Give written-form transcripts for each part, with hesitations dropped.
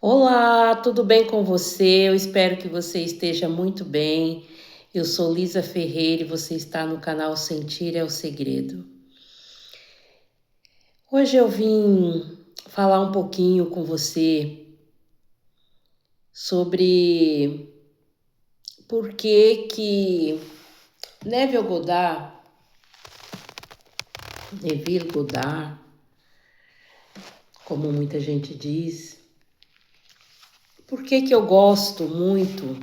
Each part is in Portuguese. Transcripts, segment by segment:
Olá, tudo bem com você? Eu espero que você esteja muito bem. Eu sou Lisa Ferreira e você está no canal Sentir é o Segredo. Hoje eu vim falar um pouquinho com você sobre por que Neville Goddard, como muita gente diz, por que eu gosto muito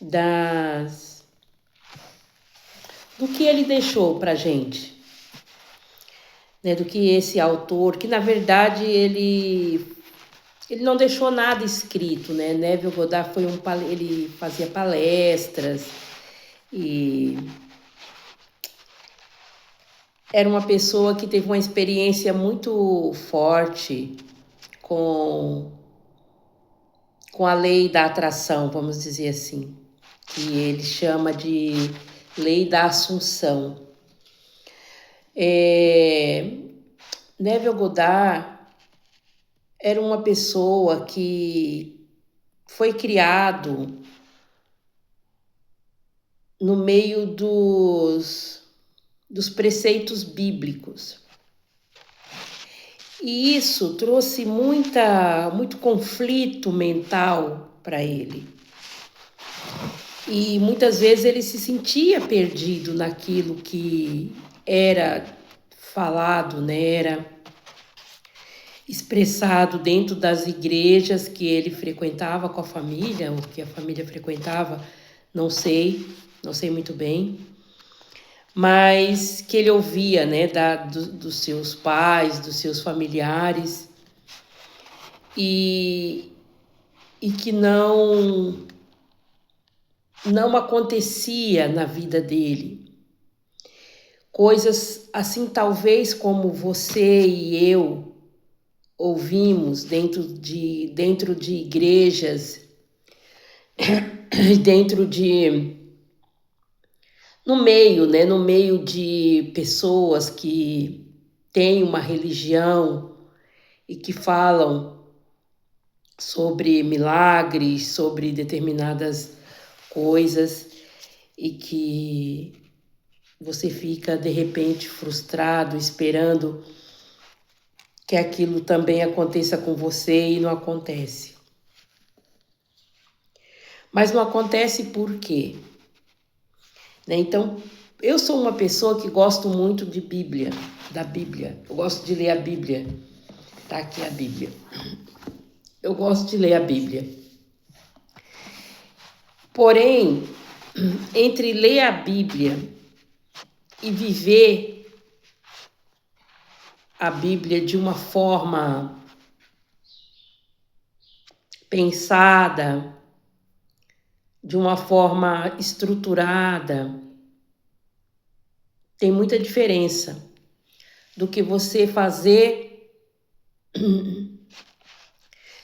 das do que ele deixou pra gente. Né, do que esse autor, que na verdade ele não deixou nada escrito, né? Neville Goddard ele fazia palestras e era uma pessoa que teve uma experiência muito forte com, com a lei da atração, vamos dizer assim, que ele chama de lei da assunção. Neville Goddard era uma pessoa que foi criado no meio dos preceitos bíblicos. E isso trouxe muito conflito mental para ele. E muitas vezes ele se sentia perdido naquilo que era falado, né? Era expressado dentro das igrejas que ele frequentava com a família, ou que a família frequentava, não sei muito bem, mas que ele ouvia, né, dos seus pais, dos seus familiares, e que não acontecia na vida dele. Coisas assim, talvez como você e eu ouvimos dentro de igrejas, dentro de no meio, né, no meio de pessoas que têm uma religião e que falam sobre milagres, sobre determinadas coisas, e que você fica de repente frustrado, esperando que aquilo também aconteça com você e não acontece. Mas não acontece por quê? Né? Então, eu sou uma pessoa que gosto muito de Bíblia, da Bíblia. Eu gosto de ler a Bíblia. Tá aqui a Bíblia. Eu gosto de ler a Bíblia. Porém, entre ler a Bíblia e viver a Bíblia de uma forma pensada, de uma forma estruturada, tem muita diferença do que você fazer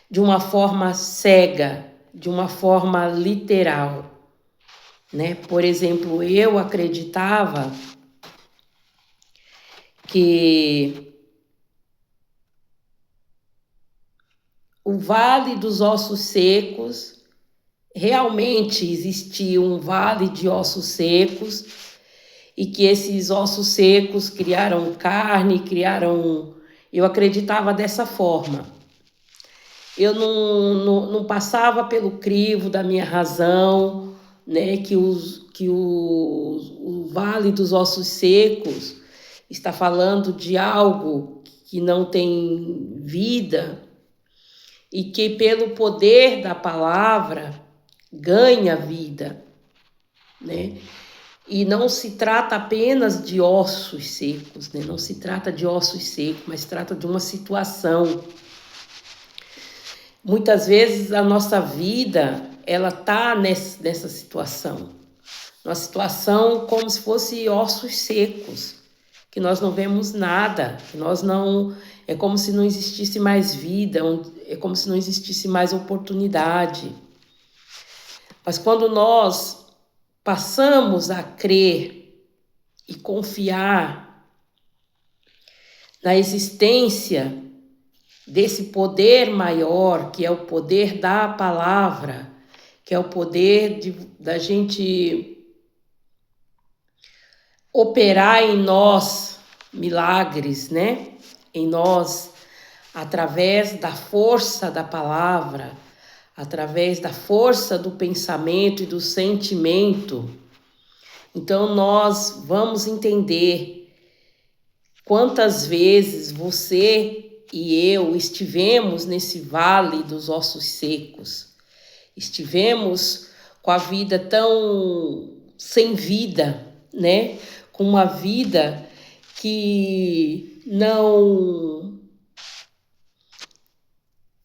de uma forma cega, de uma forma literal, né? Por exemplo, eu acreditava que o Vale dos Ossos Secos, realmente existia um vale de ossos secos, e que esses ossos secos criaram carne, Eu acreditava dessa forma. Eu não passava pelo crivo da minha razão, né, que o Vale dos Ossos Secos está falando de algo que não tem vida e que pelo poder da palavra ganha vida, né? E não se trata apenas de ossos secos, né? Não se trata de ossos secos, mas trata de uma situação. Muitas vezes a nossa vida, ela tá nessa situação. Uma situação como se fosse ossos secos, que nós não vemos nada, que nós não... É como se não existisse mais vida, é como se não existisse mais oportunidade. Mas quando nós passamos a crer e confiar na existência desse poder maior, que é o poder da palavra, que é o poder da gente operar em nós milagres, né? Em nós, através da força da palavra, através da força do pensamento e do sentimento. Então nós vamos entender quantas vezes você e eu estivemos nesse vale dos ossos secos. Estivemos com a vida tão sem vida, né? Com uma vida que não...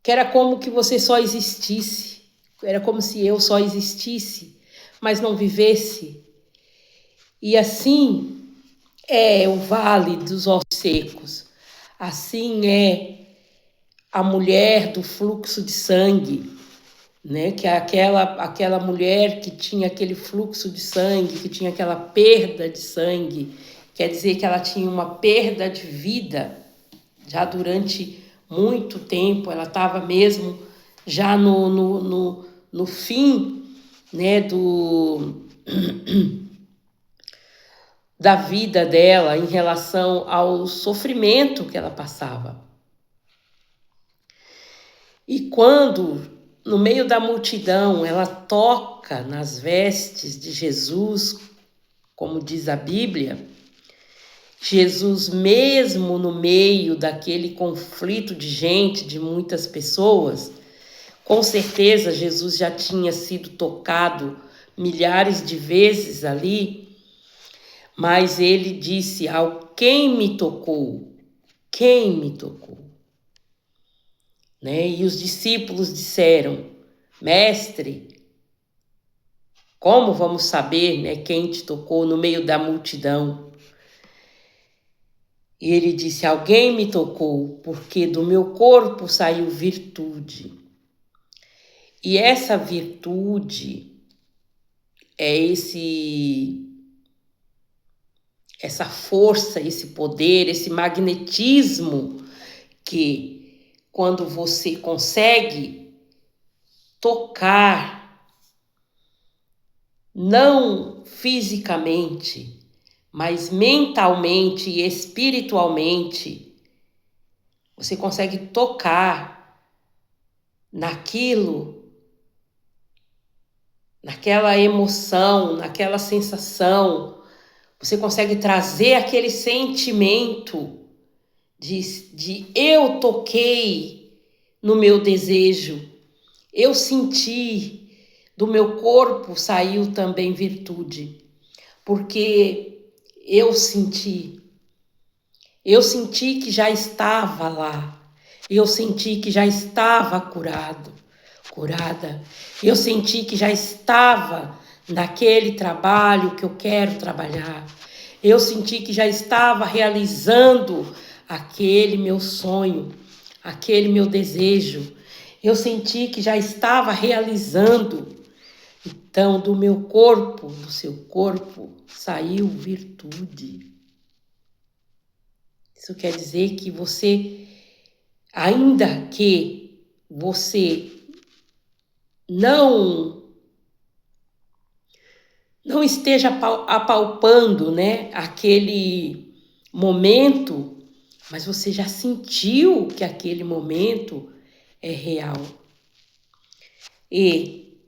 que era como que você só existisse. Era como se eu só existisse, mas não vivesse. E assim é o vale dos ossos secos. Assim é a mulher do fluxo de sangue, né? Que é aquela mulher que tinha aquele fluxo de sangue, que tinha aquela perda de sangue. Quer dizer que ela tinha uma perda de vida já durante muito tempo. Ela estava mesmo já no fim, né, da vida dela em relação ao sofrimento que ela passava. E quando, no meio da multidão, ela toca nas vestes de Jesus, como diz a Bíblia, Jesus, mesmo no meio daquele conflito de gente, de muitas pessoas, com certeza Jesus já tinha sido tocado milhares de vezes ali, mas ele disse: quem me tocou? Quem me tocou? Né? E os discípulos disseram: Mestre, como vamos saber, né, quem te tocou no meio da multidão? E ele disse: alguém me tocou, porque do meu corpo saiu virtude. E essa virtude é essa força, esse poder, esse magnetismo que, quando você consegue tocar, não fisicamente, mas mentalmente e espiritualmente, você consegue tocar naquilo, naquela emoção, naquela sensação. Você consegue trazer aquele sentimento de eu toquei no meu desejo, eu senti, do meu corpo saiu também virtude, porque eu senti que já estava lá, eu senti que já estava curada, eu senti que já estava naquele trabalho que eu quero trabalhar, eu senti que já estava realizando aquele meu sonho, aquele meu desejo, eu senti que já estava realizando. Então, do meu corpo, do seu corpo, saiu virtude. Isso quer dizer que você, ainda que você não esteja apalpando, né, aquele momento, mas você já sentiu que aquele momento é real. E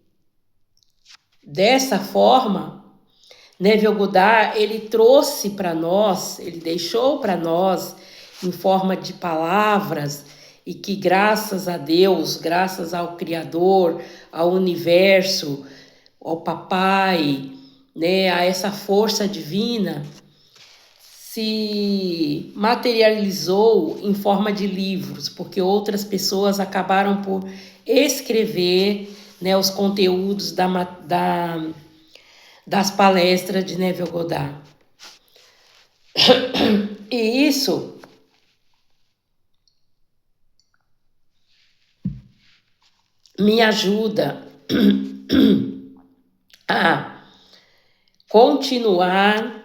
dessa forma, Neville Goddard, ele trouxe para nós, ele deixou para nós em forma de palavras, e que graças a Deus, graças ao Criador, ao universo, ao Papai, né, a essa força divina, se materializou em forma de livros, porque outras pessoas acabaram por escrever, né, os conteúdos das palestras de Neville Goddard. E isso me ajuda a continuar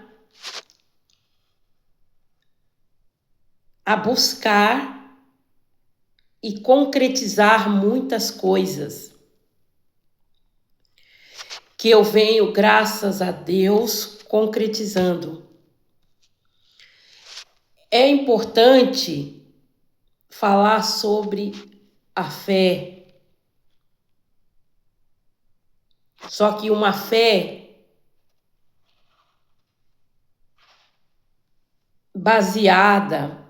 a buscar e concretizar muitas coisas que eu venho, graças a Deus, concretizando. É importante falar sobre a fé. Só que uma fé baseada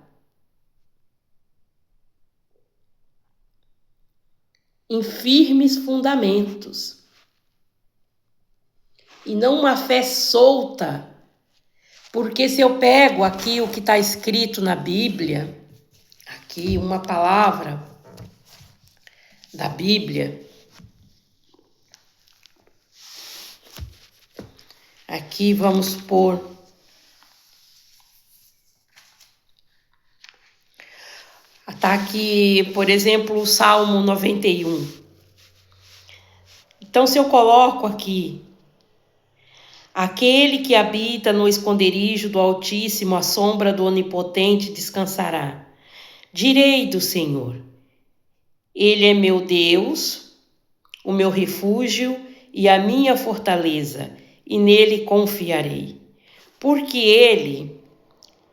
em firmes fundamentos. E não uma fé solta. Porque se eu pego aqui o que está escrito na Bíblia, aqui uma palavra da Bíblia, aqui vamos pôr tá aqui, por exemplo, o Salmo 91. Então, se eu coloco aqui, aquele que habita no esconderijo do Altíssimo, à sombra do Onipotente descansará. Direi do Senhor, Ele é meu Deus, o meu refúgio e a minha fortaleza, e nele confiarei. Porque Ele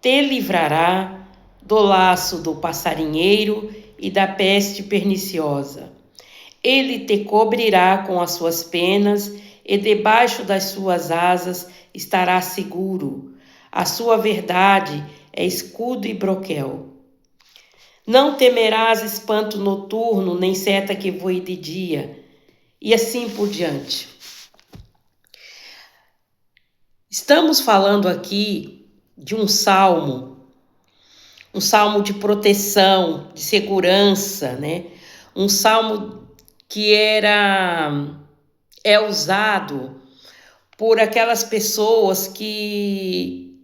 te livrará do laço do passarinheiro e da peste perniciosa. Ele te cobrirá com as suas penas e debaixo das suas asas estará seguro. A sua verdade é escudo e broquel. Não temerás espanto noturno, nem seta que voe de dia, e assim por diante. Estamos falando aqui de um salmo de proteção, de segurança, né? Um salmo que é usado por aquelas pessoas que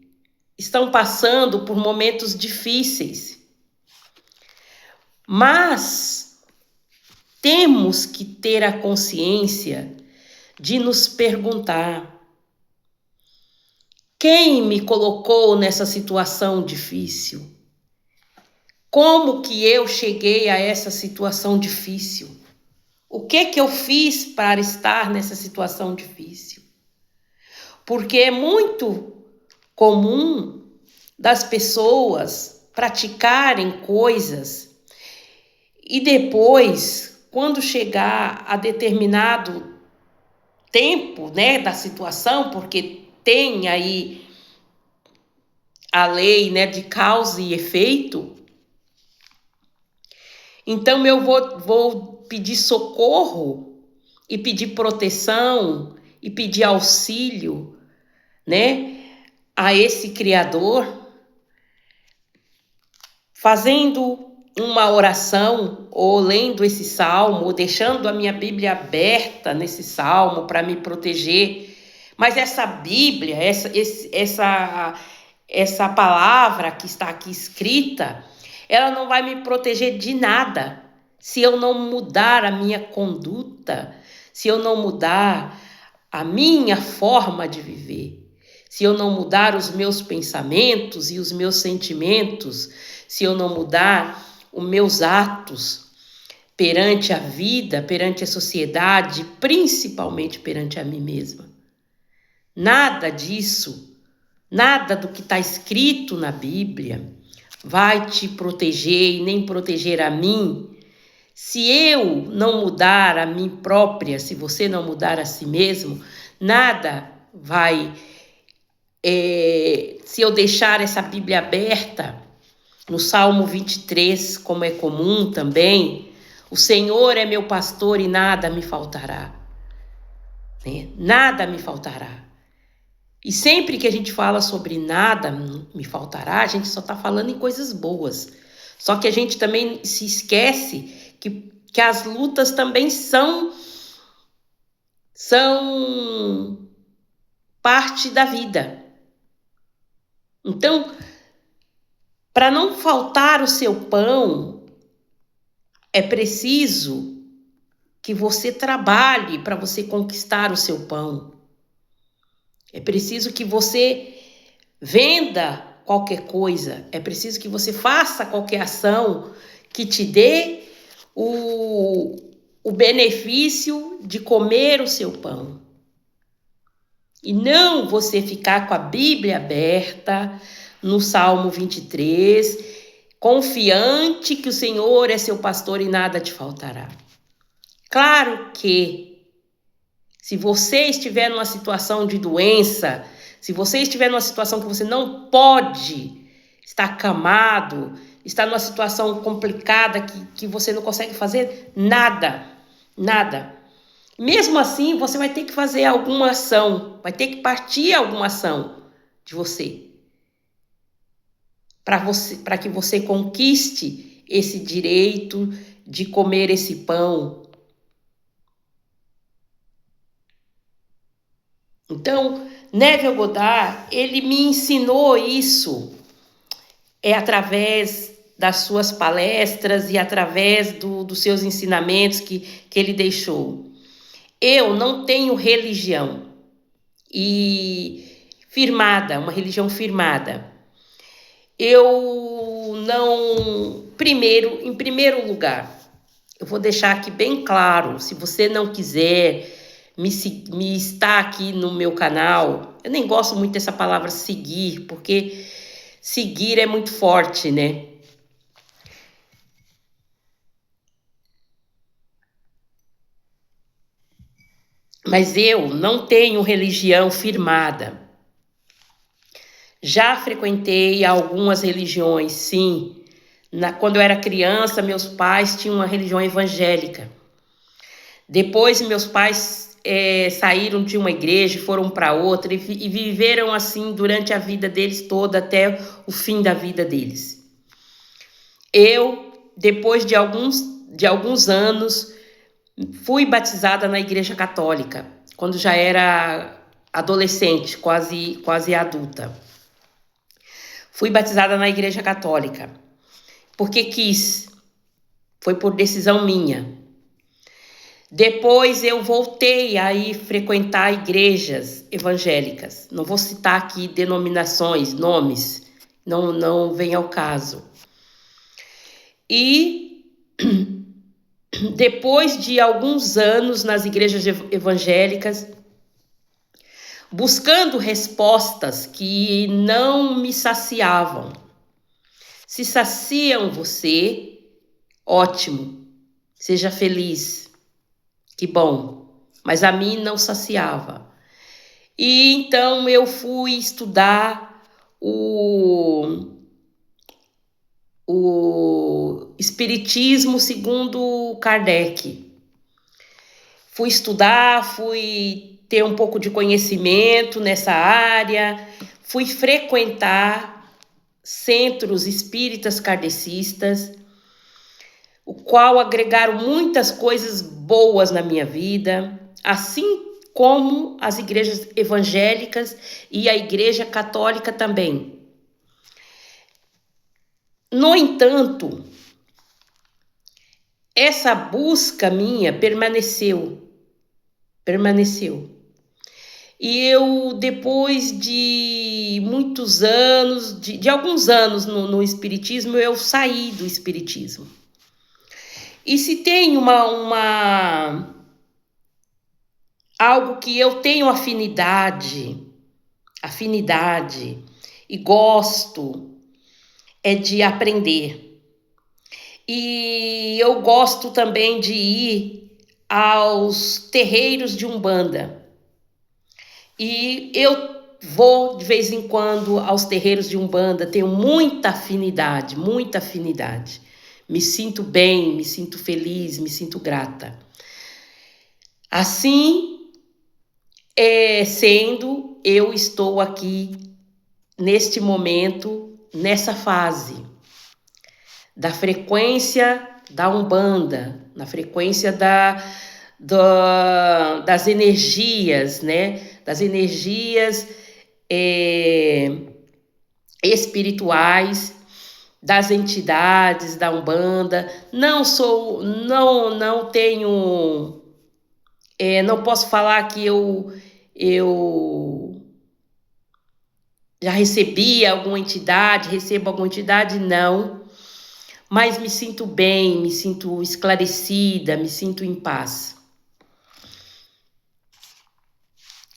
estão passando por momentos difíceis. Mas temos que ter a consciência de nos perguntar: quem me colocou nessa situação difícil? Como que eu cheguei a essa situação difícil? O que eu fiz para estar nessa situação difícil? Porque é muito comum das pessoas praticarem coisas e depois, quando chegar a determinado tempo, né, da situação, porque tem aí a lei, né, de causa e efeito, então eu vou pedir socorro e pedir proteção e pedir auxílio, né, a esse Criador, fazendo uma oração ou lendo esse salmo, ou deixando a minha Bíblia aberta nesse salmo para me proteger. Mas essa Bíblia, essa palavra que está aqui escrita, ela não vai me proteger de nada se eu não mudar a minha conduta, se eu não mudar a minha forma de viver, se eu não mudar os meus pensamentos e os meus sentimentos, se eu não mudar os meus atos perante a vida, perante a sociedade, principalmente perante a mim mesma. Nada disso, nada do que está escrito na Bíblia vai te proteger e nem proteger a mim. Se eu não mudar a mim própria, se você não mudar a si mesmo, nada vai... se eu deixar essa Bíblia aberta, no Salmo 23, como é comum também, o Senhor é meu pastor e nada me faltará. Né? Nada me faltará. E sempre que a gente fala sobre nada me faltará, a gente só está falando em coisas boas. Só que a gente também se esquece que as lutas também são parte da vida. Então, para não faltar o seu pão, é preciso que você trabalhe para você conquistar o seu pão. É preciso que você venda qualquer coisa. É preciso que você faça qualquer ação que te dê o, o benefício de comer o seu pão. E não você ficar com a Bíblia aberta no Salmo 23, confiante que o Senhor é seu pastor e nada te faltará. Claro que se você estiver numa situação de doença, se você estiver numa situação que você não pode estar acamado, está numa situação complicada que você não consegue fazer nada, mesmo assim, você vai ter que fazer alguma ação, vai ter que partir alguma ação de você, para que você conquiste esse direito de comer esse pão. Então, Neville Goddard, ele me ensinou isso através das suas palestras e através dos seus ensinamentos que ele deixou. Eu não tenho religião uma religião firmada. Eu não, em primeiro lugar, eu vou deixar aqui bem claro, se você não quiser me estar aqui no meu canal, eu nem gosto muito dessa palavra seguir, porque seguir é muito forte, né? Mas eu não tenho religião firmada. Já frequentei algumas religiões, sim. Quando eu era criança, meus pais tinham uma religião evangélica. Depois, meus pais saíram de uma igreja e foram para outra e viveram assim durante a vida deles toda, até o fim da vida deles. Eu, depois de alguns anos, fui batizada na Igreja Católica, quando já era adolescente, quase adulta. Fui batizada na Igreja Católica, porque quis, foi por decisão minha. Depois eu voltei a ir frequentar igrejas evangélicas. Não vou citar aqui denominações, nomes, não vem ao caso. E depois de alguns anos nas igrejas evangélicas, buscando respostas que não me saciavam. Se saciam você, ótimo, seja feliz, que bom, mas a mim não saciava. E então eu fui estudar o Espiritismo segundo Kardec. Fui estudar, fui ter um pouco de conhecimento nessa área, fui frequentar centros espíritas kardecistas, o qual agregaram muitas coisas boas na minha vida, assim como as igrejas evangélicas e a Igreja Católica também. No entanto, essa busca minha permaneceu. E eu, depois de muitos anos, de alguns anos no Espiritismo, eu saí do Espiritismo. E se tem algo que eu tenho afinidade e gosto, é de aprender. E eu gosto também de ir aos terreiros de Umbanda. E eu vou de vez em quando aos terreiros de Umbanda, tenho muita afinidade. Me sinto bem, me sinto feliz, me sinto grata. Assim, sendo, eu estou aqui neste momento, nessa fase da frequência da Umbanda, na frequência das energias, né? Das energias espirituais, das entidades da Umbanda. Não tenho, não posso falar que eu já recebo alguma entidade, não. mas me sinto bem, me sinto esclarecida, me sinto em paz.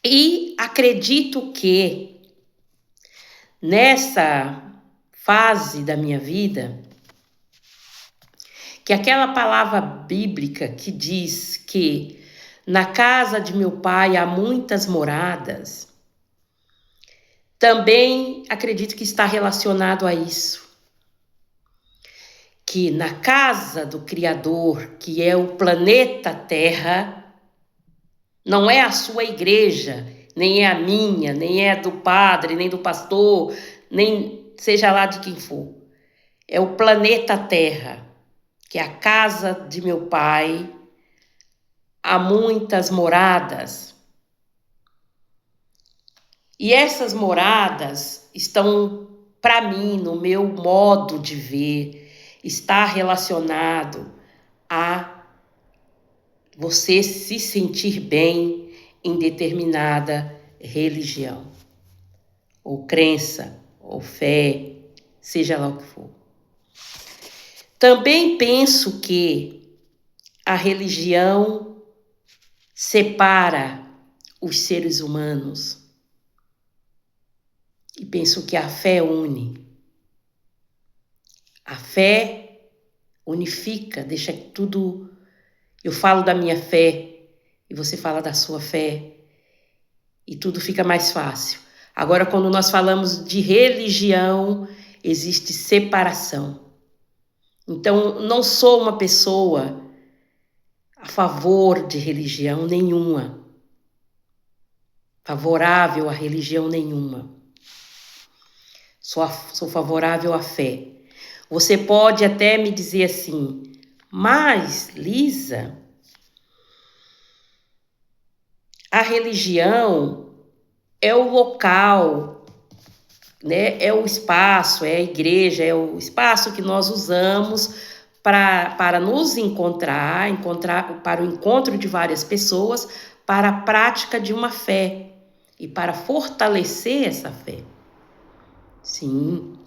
E acredito que nessa fase da minha vida, que aquela palavra bíblica que diz que na casa de meu pai há muitas moradas, também acredito que está relacionado a isso. Que na casa do Criador, que é o planeta Terra, não é a sua igreja, nem é a minha, nem é a do padre, nem do pastor, nem seja lá de quem for. É o planeta Terra, que é a casa de meu pai, há muitas moradas. E essas moradas estão, para mim, no meu modo de ver, está relacionado a você se sentir bem em determinada religião, ou crença, ou fé, seja lá o que for. Também penso que a religião separa os seres humanos e penso que a fé une. A fé unifica, deixa tudo. Eu falo da minha fé e você fala da sua fé e tudo fica mais fácil. Agora, quando nós falamos de religião, existe separação. Então, não sou uma pessoa a favor de religião nenhuma, favorável a religião nenhuma. Sou favorável à fé. Você pode até me dizer assim, mas, Lisa, a religião é o local, né? É o espaço, é a igreja, é o espaço que nós usamos para nos encontrar para o encontro de várias pessoas, para a prática de uma fé e para fortalecer essa fé. Sim,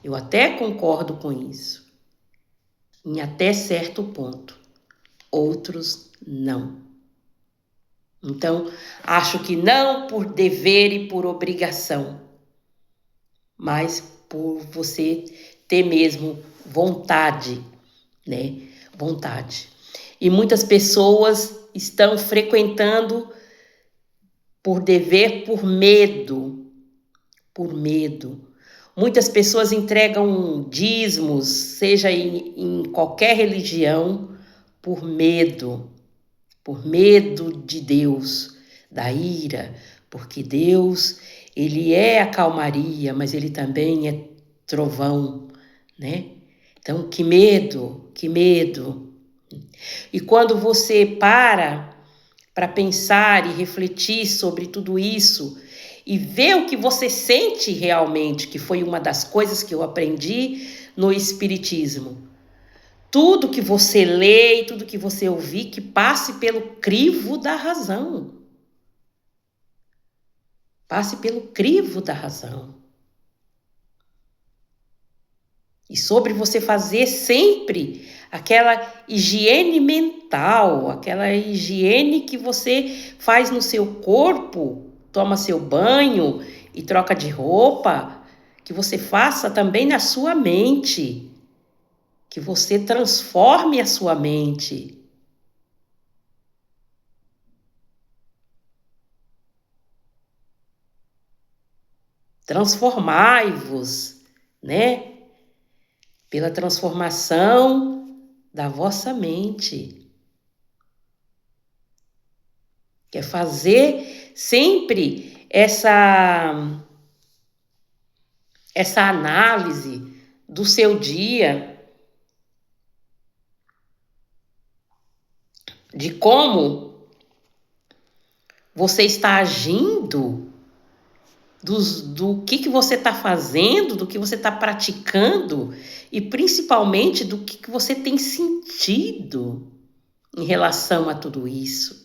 eu até concordo com isso, em até certo ponto. Outros não. Então, acho que não por dever e por obrigação, mas por você ter mesmo vontade, né? Vontade. E muitas pessoas estão frequentando por dever, por medo. Por medo. Muitas pessoas entregam dízimos, seja em qualquer religião, por medo de Deus, da ira, porque Deus, ele é a calmaria, mas ele também é trovão, né? Então, que medo, que medo. E quando você para pensar e refletir sobre tudo isso e ver o que você sente realmente, que foi uma das coisas que eu aprendi no Espiritismo. Tudo que você lê e tudo que você ouvir, que passe pelo crivo da razão. Passe pelo crivo da razão. E sobre você fazer sempre aquela higiene mental, aquela higiene que você faz no seu corpo, toma seu banho e troca de roupa, que você faça também na sua mente, que você transforme a sua mente. Transformai-vos, né? Pela transformação da vossa mente. Quer fazer sempre essa análise do seu dia, de como você está agindo, do que você está fazendo, do que você está praticando e principalmente do que você tem sentido em relação a tudo isso.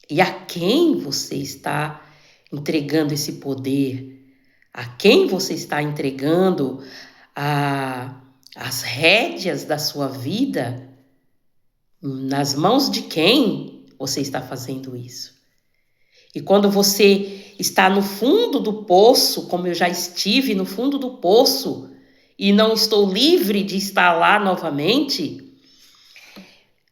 E a quem você está entregando esse poder? A quem você está entregando as rédeas da sua vida, nas mãos de quem você está fazendo isso. E quando você está no fundo do poço, como eu já estive no fundo do poço, e não estou livre de estar lá novamente,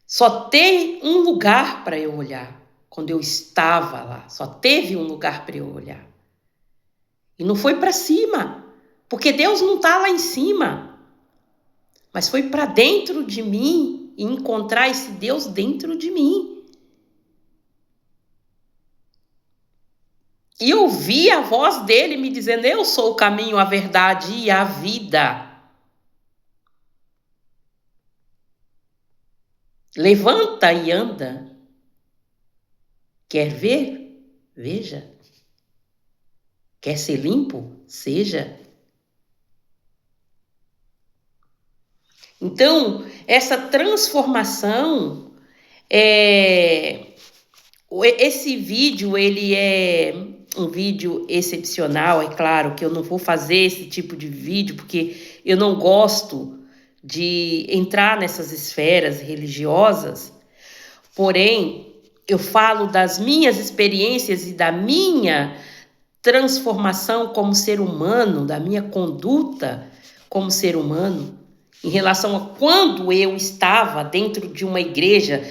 só tem um lugar para eu olhar. Quando eu estava lá, só teve um lugar para eu olhar. E não foi para cima, porque Deus não está lá em cima, mas foi para dentro de mim e encontrar esse Deus dentro de mim. E ouvi a voz dele me dizendo: eu sou o caminho, a verdade e a vida. Levanta e anda. Quer ver? Veja. Quer ser limpo? Seja. Então, essa transformação, esse vídeo, ele é um vídeo excepcional. É claro que eu não vou fazer esse tipo de vídeo, porque eu não gosto de entrar nessas esferas religiosas, porém, eu falo das minhas experiências e da minha transformação como ser humano, da minha conduta como ser humano, em relação a quando eu estava dentro de uma igreja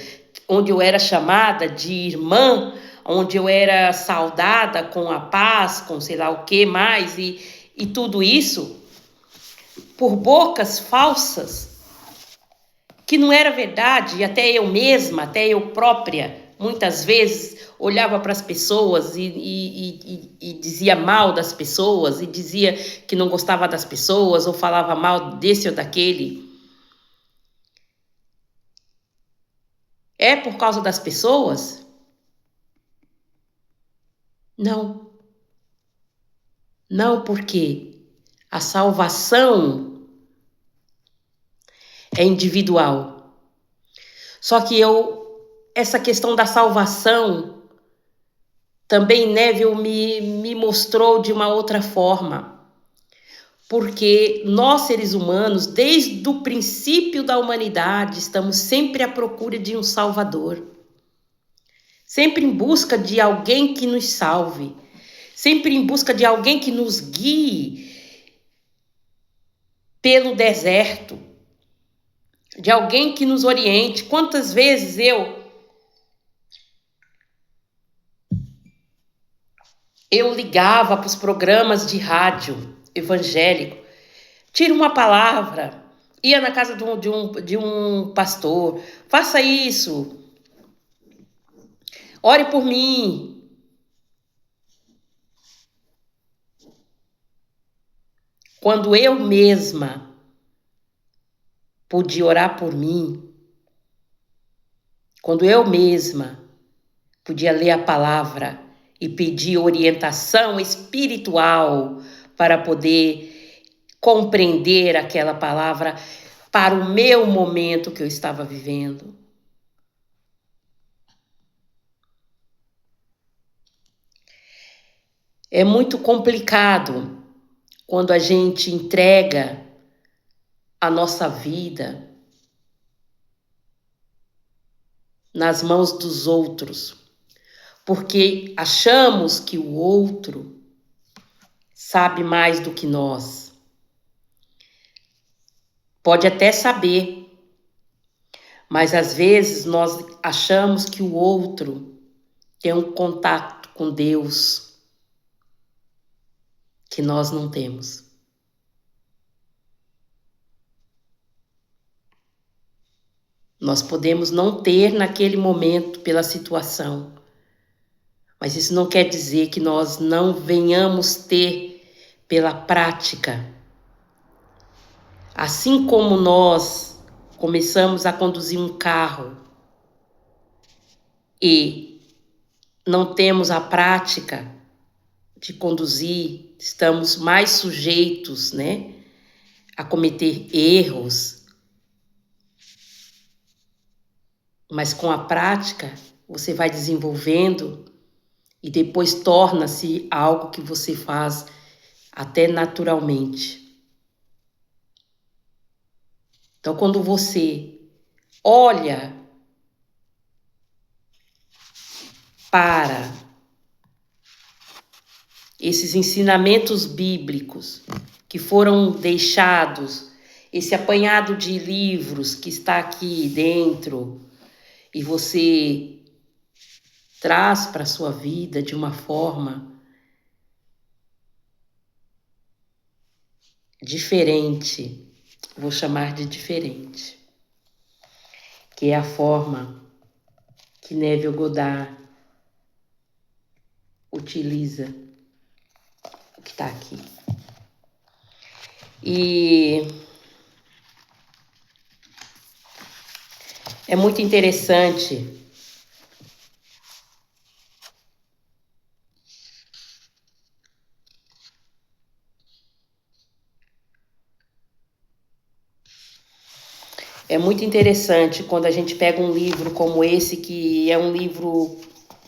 onde eu era chamada de irmã, onde eu era saudada com a paz, com sei lá o que mais, e tudo isso por bocas falsas, que não era verdade, e até eu mesma, até eu própria, muitas vezes olhava para as pessoas e dizia mal das pessoas, e dizia que não gostava das pessoas, ou falava mal desse ou daquele. É por causa das pessoas? Não. Não, porque a salvação é individual. Só que essa questão da salvação também Neville me mostrou de uma outra forma. Porque nós, seres humanos, desde o princípio da humanidade, estamos sempre à procura de um Salvador. Sempre em busca de alguém que nos salve. Sempre em busca de alguém que nos guie pelo deserto. De alguém que nos oriente. Quantas vezes eu ligava para os programas de rádio evangélico, tira uma palavra, ia na casa de um pastor, faça isso, ore por mim. Quando eu mesma podia orar por mim, quando eu mesma podia ler a palavra e pedir orientação espiritual para poder compreender aquela palavra para o meu momento que eu estava vivendo. É muito complicado quando a gente entrega a nossa vida nas mãos dos outros, porque achamos que o outro sabe mais do que nós. Pode até saber, mas às vezes nós achamos que o outro tem um contato com Deus que nós não temos. Nós podemos não ter naquele momento pela situação, mas isso não quer dizer que nós não venhamos ter pela prática. Assim como nós começamos a conduzir um carro e não temos a prática de conduzir, estamos mais sujeitos, né, a cometer erros. Mas com a prática, você vai desenvolvendo e depois torna-se algo que você faz até naturalmente. Então, quando você olha para esses ensinamentos bíblicos que foram deixados, esse apanhado de livros que está aqui dentro, e você traz para a sua vida de uma forma diferente, vou chamar de diferente, que é a forma que Neville Goddard utiliza o que está aqui. E é muito interessante quando a gente pega um livro como esse, que é um livro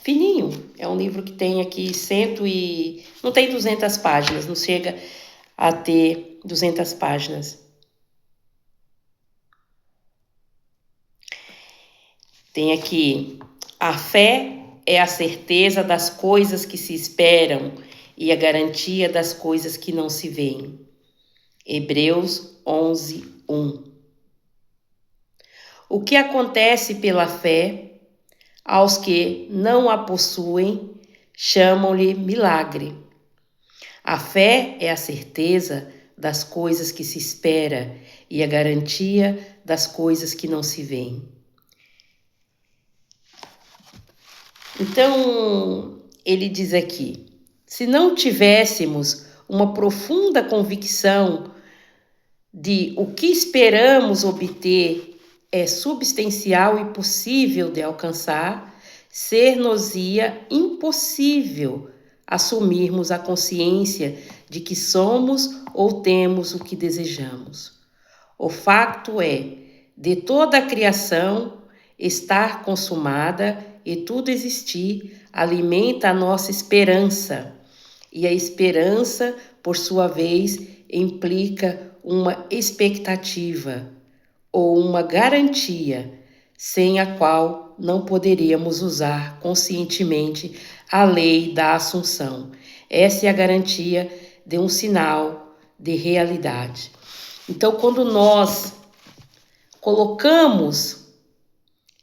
fininho, é um livro que tem aqui não tem 200 páginas, não chega a ter 200 páginas. Tem aqui: a fé é a certeza das coisas que se esperam e a garantia das coisas que não se veem. Hebreus 11:1. O que acontece pela fé, aos que não a possuem, chamam-lhe milagre. A fé é a certeza das coisas que se espera e a garantia das coisas que não se veem. Então, ele diz aqui: se não tivéssemos uma profunda convicção de o que esperamos obter é substancial e possível de alcançar, ser-nos-ia impossível assumirmos a consciência de que somos ou temos o que desejamos. O facto é, de toda a criação estar consumada e tudo existir, alimenta a nossa esperança. E a esperança, por sua vez, implica uma expectativa ou uma garantia, sem a qual não poderíamos usar conscientemente a lei da Assunção. Essa é a garantia de um sinal de realidade. Então, quando nós colocamos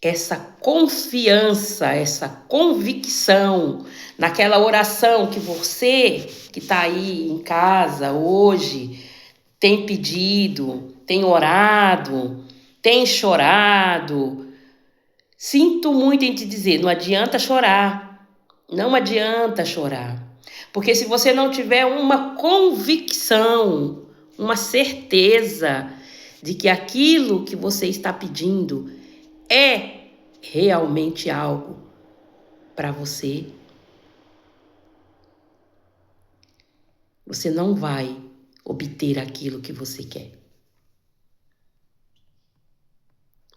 essa confiança, essa convicção naquela oração que você que está aí em casa hoje tem pedido, tem orado, tem chorado. Sinto muito em te dizer, não adianta chorar. Não adianta chorar. Porque se você não tiver uma convicção, uma certeza de que aquilo que você está pedindo é realmente algo para você, você não vai obter aquilo que você quer.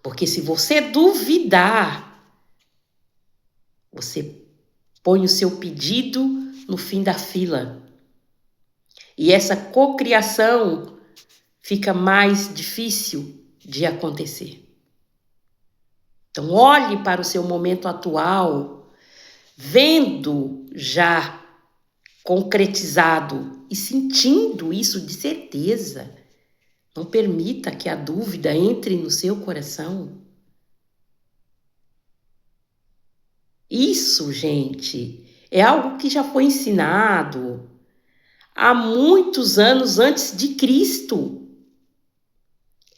Porque se você duvidar, você põe o seu pedido no fim da fila. E essa cocriação fica mais difícil de acontecer. Então, olhe para o seu momento atual, vendo já concretizado e sentindo isso de certeza. Não permita que a dúvida entre no seu coração. Isso, gente, é algo que já foi ensinado há muitos anos antes de Cristo.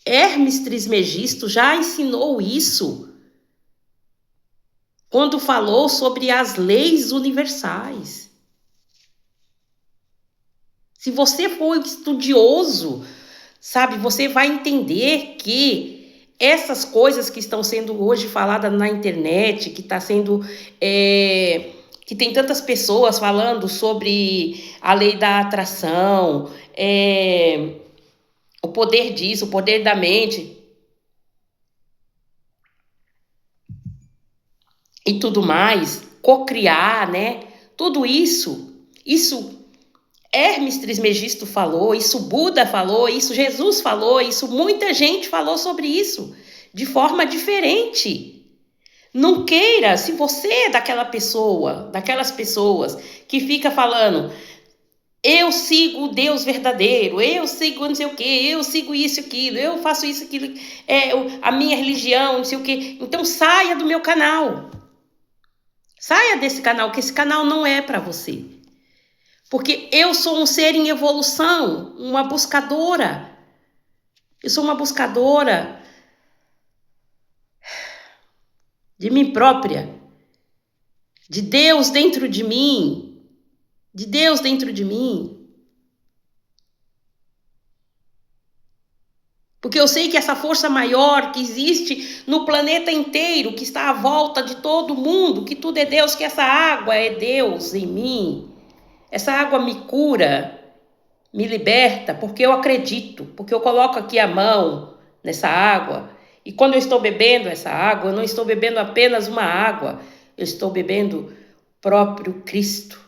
Hermes Trismegisto já ensinou isso quando falou sobre as leis universais. Se você for estudioso, sabe, você vai entender que essas coisas que estão sendo hoje faladas na internet, que está sendo... que tem tantas pessoas falando sobre a lei da atração, o poder disso, o poder da mente e tudo mais, cocriar, né? Tudo isso Hermes Trismegisto falou, isso Buda falou, isso Jesus falou, isso muita gente falou sobre isso, de forma diferente. Não queira, se você é daquela pessoa, daquelas pessoas que fica falando, eu sigo o Deus verdadeiro, eu sigo não sei o que, eu sigo isso, aquilo, eu faço isso, aquilo, a minha religião, não sei o que. Então saia do meu canal. Saia desse canal, que esse canal não é para você. Porque eu sou um ser em evolução, uma buscadora. Eu sou uma buscadora de mim própria, de Deus dentro de mim, de Deus dentro de mim. Porque eu sei que essa força maior que existe no planeta inteiro, que está à volta de todo mundo, que tudo é Deus, que essa água é Deus em mim. Essa água me cura, me liberta, porque eu acredito, porque eu coloco aqui a mão nessa água. E quando eu estou bebendo essa água, eu não estou bebendo apenas uma água, eu estou bebendo o próprio Cristo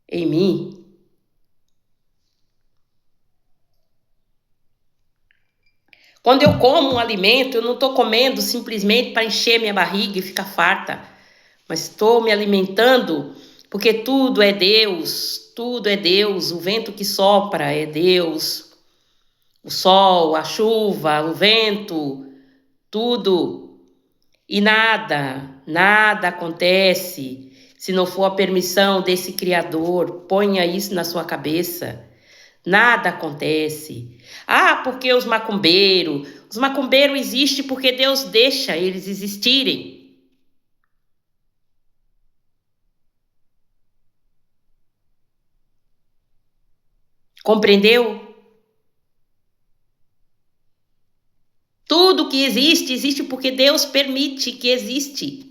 em mim. Quando eu como um alimento, eu não estou comendo simplesmente para encher minha barriga e ficar farta, mas estou me alimentando porque tudo é Deus, o vento que sopra é Deus, o sol, a chuva, o vento, tudo. E nada acontece se não for a permissão desse Criador. Ponha isso na sua cabeça. Nada acontece. Ah, porque os macumbeiros existem porque Deus deixa eles existirem. Compreendeu? Tudo que existe, existe porque Deus permite que existe.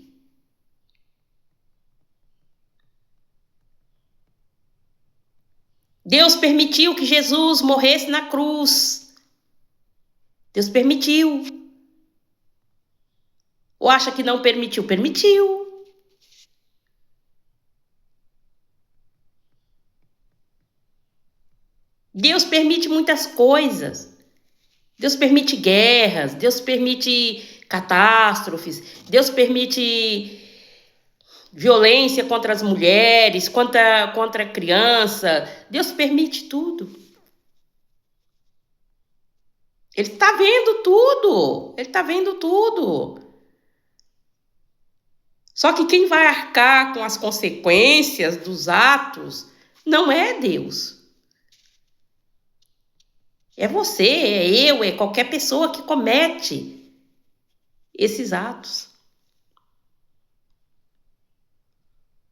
Deus permitiu que Jesus morresse na cruz. Deus permitiu. Ou acha que não permitiu? Permitiu. Deus permite muitas coisas. Deus permite guerras, Deus permite catástrofes, Deus permite violência contra as mulheres, contra a criança. Deus permite tudo. Ele está vendo tudo. Ele está vendo tudo. Só que quem vai arcar com as consequências dos atos não é Deus. É você, é eu, é qualquer pessoa que comete esses atos.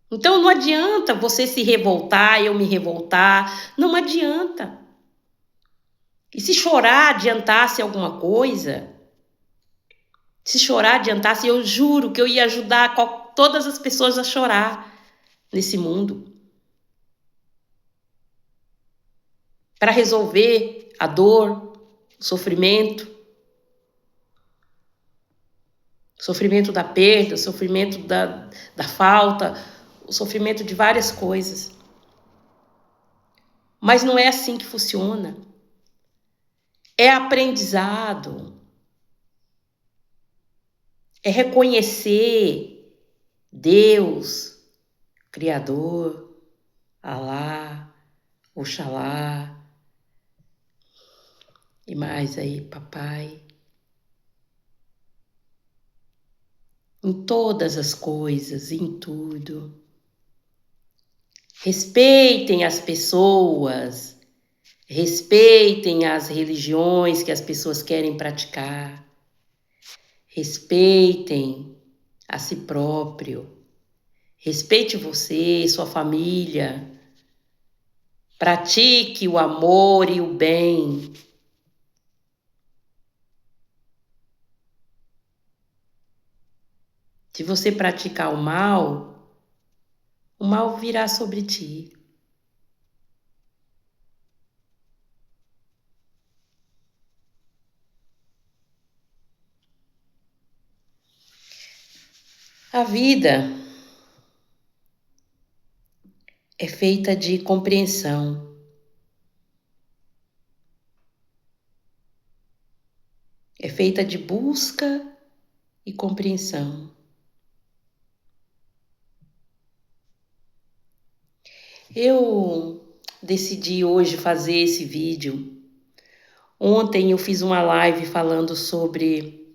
Então não adianta você se revoltar, eu me revoltar, não adianta. E se chorar adiantasse alguma coisa, se chorar adiantasse, eu juro que eu ia ajudar todas as pessoas a chorar nesse mundo. Para resolver a dor, o sofrimento da perda, o sofrimento da falta, o sofrimento de várias coisas. Mas não é assim que funciona. É aprendizado. É reconhecer Deus, Criador, Alá, Oxalá, e mais aí, papai. Em todas as coisas, em tudo. Respeitem as pessoas, respeitem as religiões que as pessoas querem praticar, respeitem a si próprio, respeite você, sua família, pratique o amor e o bem. Se você praticar o mal virá sobre ti. A vida é feita de compreensão. É feita de busca e compreensão. Eu decidi hoje fazer esse vídeo. Ontem eu fiz uma live falando sobre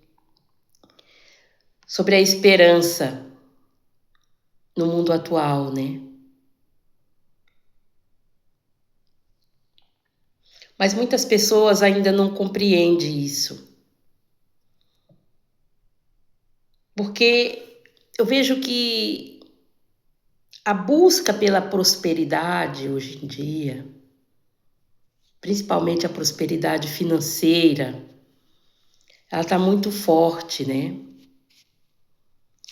a esperança no mundo atual, né? Mas muitas pessoas ainda não compreendem isso. Porque eu vejo que a busca pela prosperidade hoje em dia, principalmente a prosperidade financeira, ela está muito forte, né?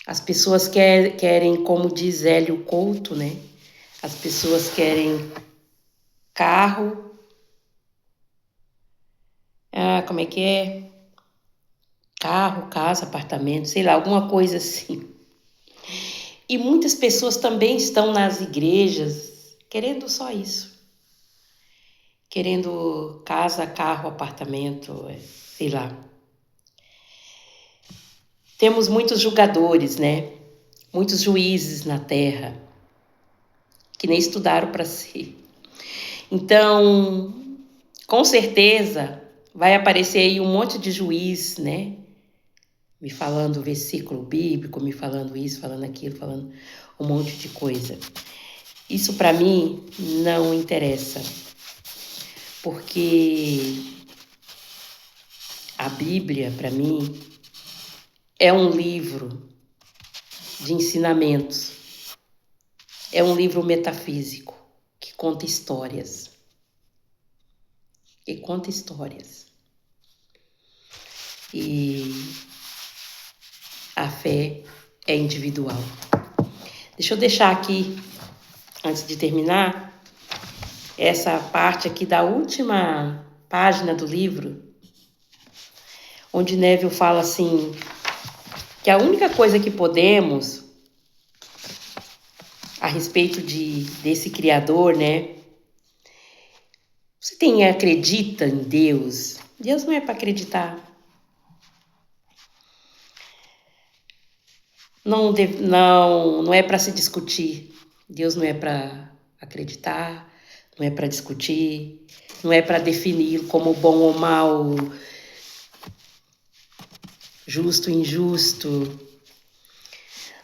As pessoas querem, como diz Hélio Couto, né? As pessoas querem carro, como é que é? Carro, casa, apartamento, sei lá, alguma coisa assim. E muitas pessoas também estão nas igrejas querendo só isso. Querendo casa, carro, apartamento, sei lá. Temos muitos julgadores, né? Muitos juízes na terra que nem estudaram para si. Então, com certeza, vai aparecer aí um monte de juiz, né? Me falando versículo bíblico, me falando isso, falando aquilo, falando um monte de coisa. Isso para mim não interessa, porque a Bíblia, para mim, é um livro de ensinamentos, é um livro metafísico que conta histórias. E conta histórias. E a fé é individual. Deixa eu deixar aqui, antes de terminar, essa parte aqui da última página do livro, onde Neville fala assim, que a única coisa que podemos, a respeito desse Criador, né? Você acredita em Deus? Deus não é para acreditar. Não é para se discutir. Deus não é para acreditar, não é para discutir, não é para definir como bom ou mal, justo ou injusto.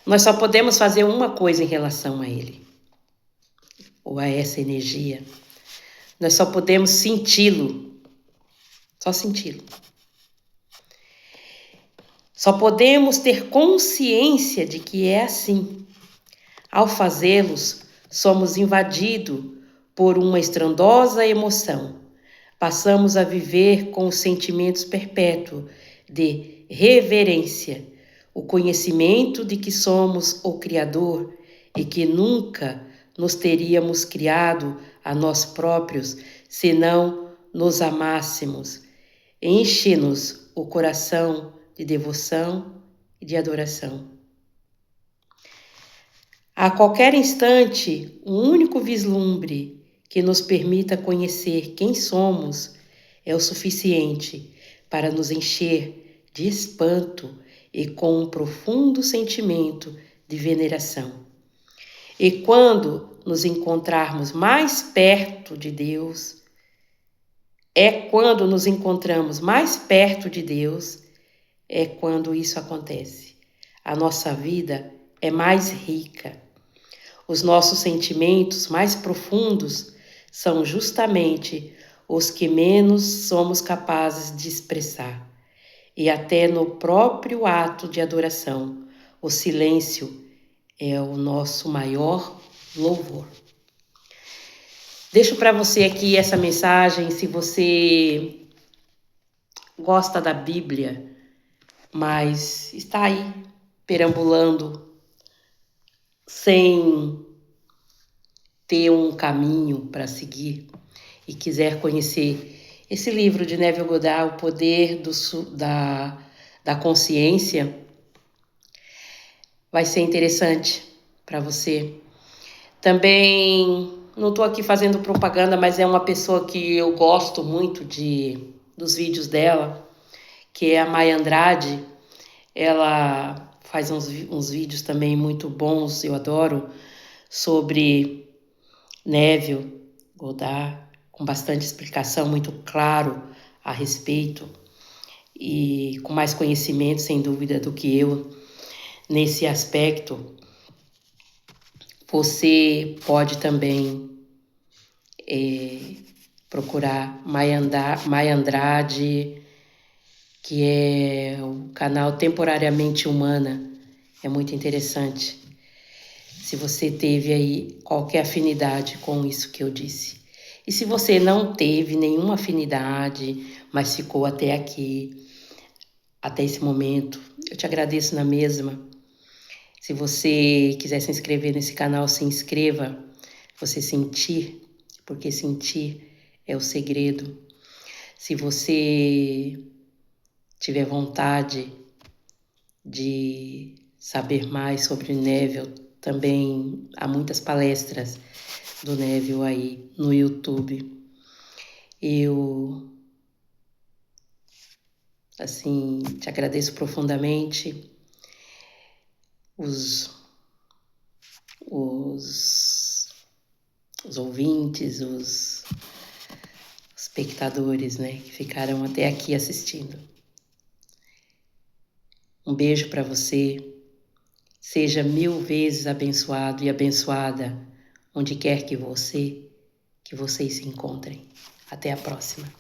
Nós só podemos fazer uma coisa em relação a Ele, ou a essa energia. Nós só podemos senti-lo, só senti-lo. Só podemos ter consciência de que é assim. Ao fazê-los, somos invadidos por uma estrondosa emoção. Passamos a viver com os sentimentos perpétuos de reverência, o conhecimento de que somos o Criador e que nunca nos teríamos criado a nós próprios se não nos amássemos. Enche-nos o coração de devoção e de adoração. A qualquer instante, um único vislumbre que nos permita conhecer quem somos é o suficiente para nos encher de espanto e com um profundo sentimento de veneração. E quando nos encontrarmos mais perto de Deus, quando nos encontramos mais perto de Deus, é quando isso acontece. A nossa vida é mais rica. Os nossos sentimentos mais profundos são justamente os que menos somos capazes de expressar. E até no próprio ato de adoração, o silêncio é o nosso maior louvor. Deixo para você aqui essa mensagem. Se você gosta da Bíblia, mas está aí perambulando sem ter um caminho para seguir e quiser conhecer esse livro de Neville Goddard, O Poder da Consciência, vai ser interessante para você. Também não estou aqui fazendo propaganda, mas é uma pessoa que eu gosto muito dos vídeos dela, que é a Maya Andrade. Ela faz uns vídeos também muito bons, eu adoro, sobre Neville Goddard, com bastante explicação, muito claro a respeito e com mais conhecimento, sem dúvida, do que eu nesse aspecto. Você pode também procurar Maya Andrade, que é o canal Temporariamente Humana. É muito interessante. Se você teve aí qualquer afinidade com isso que eu disse. E se você não teve nenhuma afinidade, mas ficou até aqui, até esse momento, eu te agradeço na mesma. Se você quiser se inscrever nesse canal, se inscreva. Você sentir, porque sentir é o segredo. Se você tiver vontade de saber mais sobre Neville, também há muitas palestras do Neville aí no YouTube. Eu, assim, te agradeço profundamente. Os ouvintes, os espectadores, né, que ficaram até aqui assistindo. Um beijo para você. Seja 1000 vezes abençoado e abençoada onde quer que vocês se encontrem. Até a próxima.